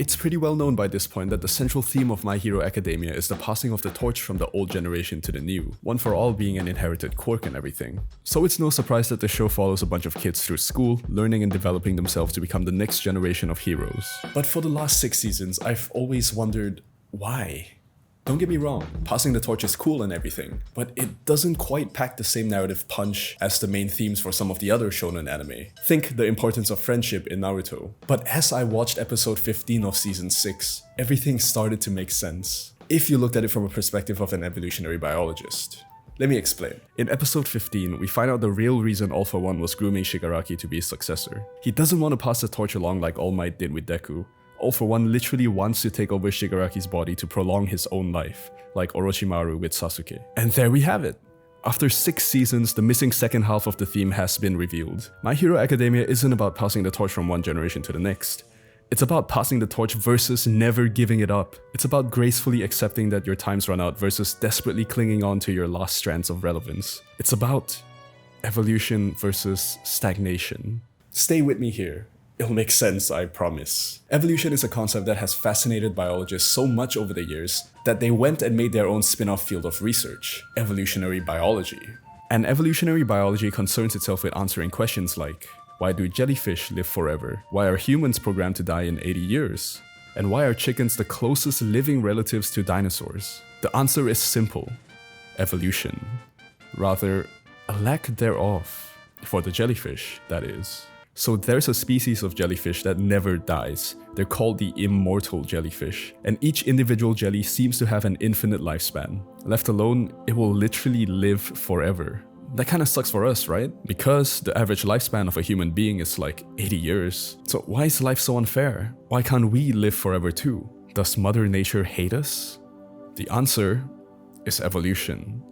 It's pretty well known by this point that the central theme of My Hero Academia is the passing of the torch from the old generation to the new, one for all being an inherited quirk and everything. So it's no surprise that the show follows a bunch of kids through school, learning and developing themselves to become the next generation of heroes. But for the last 6 seasons, I've always wondered, why? Don't get me wrong, passing the torch is cool and everything, but it doesn't quite pack the same narrative punch as the main themes for some of the other shonen anime. Think the importance of friendship in Naruto. But as I watched episode 15 of season 6, everything started to make sense, if you looked at it from a perspective of an evolutionary biologist. Let me explain. In episode 15, we find out the real reason All For One was grooming Shigaraki to be his successor. He doesn't want to pass the torch along like All Might did with Deku. All For One literally wants to take over Shigaraki's body to prolong his own life, like Orochimaru with Sasuke. And there we have it! After 6 seasons, the missing second half of the theme has been revealed. My Hero Academia isn't about passing the torch from one generation to the next. It's about passing the torch versus never giving it up. It's about gracefully accepting that your time's run out versus desperately clinging on to your last strands of relevance. It's about evolution versus stagnation. Stay with me here. It'll make sense, I promise. Evolution is a concept that has fascinated biologists so much over the years that they went and made their own spin-off field of research, evolutionary biology. And evolutionary biology concerns itself with answering questions like, why do jellyfish live forever? Why are humans programmed to die in 80 years? And why are chickens the closest living relatives to dinosaurs? The answer is simple: evolution. Rather, a lack thereof. For the jellyfish, that is. So there's a species of jellyfish that never dies. They're called the immortal jellyfish, and each individual jelly seems to have an infinite lifespan. Left alone, it will literally live forever. That kinda sucks for us, right? Because the average lifespan of a human being is like 80 years. So why is life so unfair? Why can't we live forever too? Does Mother Nature hate us? The answer is evolution.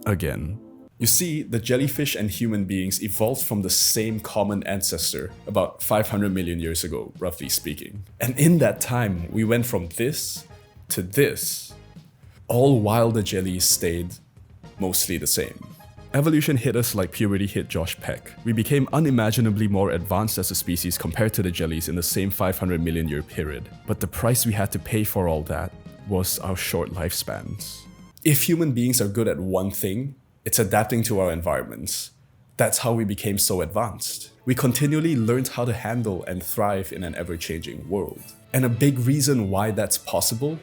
Again. You see, the jellyfish and human beings evolved from the same common ancestor about 500 million years ago, roughly speaking. And in that time, we went from this to this, all while the jellies stayed mostly the same. Evolution hit us like puberty hit Josh Peck. We became unimaginably more advanced as a species compared to the jellies in the same 500 million year period. But the price we had to pay for all that was our short lifespans. If human beings are good at one thing, it's adapting to our environments. That's how we became so advanced. We continually learned how to handle and thrive in an ever-changing world. And a big reason why that's possible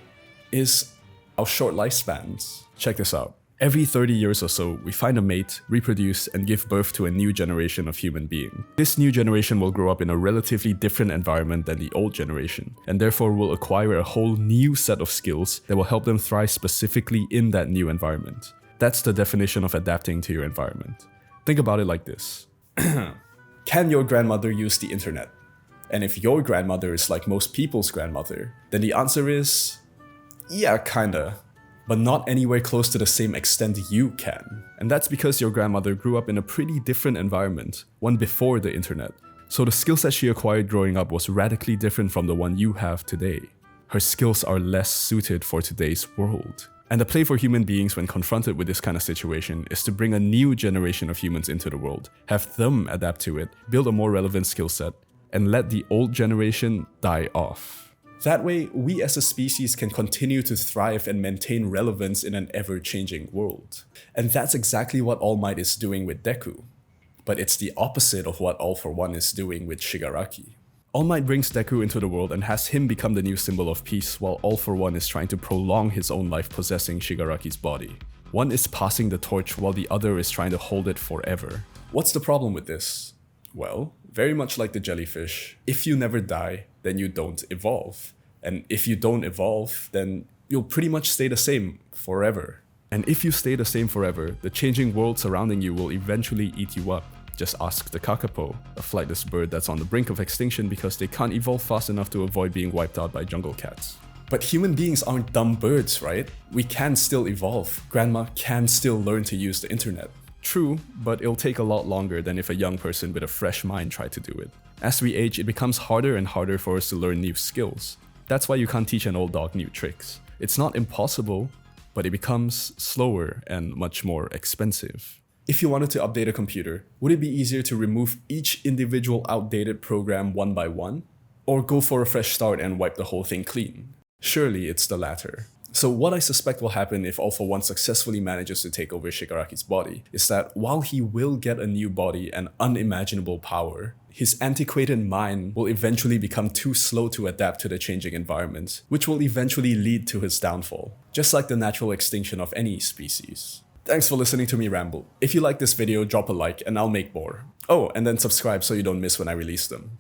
is our short lifespans. Check this out. Every 30 years or so, we find a mate, reproduce, and give birth to a new generation of human being. This new generation will grow up in a relatively different environment than the old generation, and therefore will acquire a whole new set of skills that will help them thrive specifically in that new environment. That's the definition of adapting to your environment. Think about it like this. Can your grandmother use the internet? And if your grandmother is like most people's grandmother, then the answer is, yeah, kinda. But not anywhere close to the same extent you can. And that's because your grandmother grew up in a pretty different environment, one before the internet. So the skills that she acquired growing up was radically different from the one you have today. Her skills are less suited for today's world. And the play for human beings when confronted with this kind of situation is to bring a new generation of humans into the world, have them adapt to it, build a more relevant skill set, and let the old generation die off. That way, we as a species can continue to thrive and maintain relevance in an ever-changing world. And that's exactly what All Might is doing with Deku. But it's the opposite of what All For One is doing with Shigaraki. All Might brings Deku into the world and has him become the new symbol of peace, while All For One is trying to prolong his own life possessing Shigaraki's body. One is passing the torch while the other is trying to hold it forever. What's the problem with this? Well, very much like the jellyfish, if you never die, then you don't evolve. And if you don't evolve, then you'll pretty much stay the same forever. And if you stay the same forever, the changing world surrounding you will eventually eat you up. Just ask the kakapo, a flightless bird that's on the brink of extinction because they can't evolve fast enough to avoid being wiped out by jungle cats. But human beings aren't dumb birds, right? We can still evolve. Grandma can still learn to use the internet. True, but it'll take a lot longer than if a young person with a fresh mind tried to do it. As we age, it becomes harder and harder for us to learn new skills. That's why you can't teach an old dog new tricks. It's not impossible, but it becomes slower and much more expensive. If you wanted to update a computer, would it be easier to remove each individual outdated program one by one? Or go for a fresh start and wipe the whole thing clean? Surely it's the latter. So what I suspect will happen if All For One successfully manages to take over Shigaraki's body is that while he will get a new body and unimaginable power, his antiquated mind will eventually become too slow to adapt to the changing environment, which will eventually lead to his downfall, just like the natural extinction of any species. Thanks for listening to me ramble. If you like this video, drop a like and I'll make more. Oh, and then subscribe so you don't miss when I release them.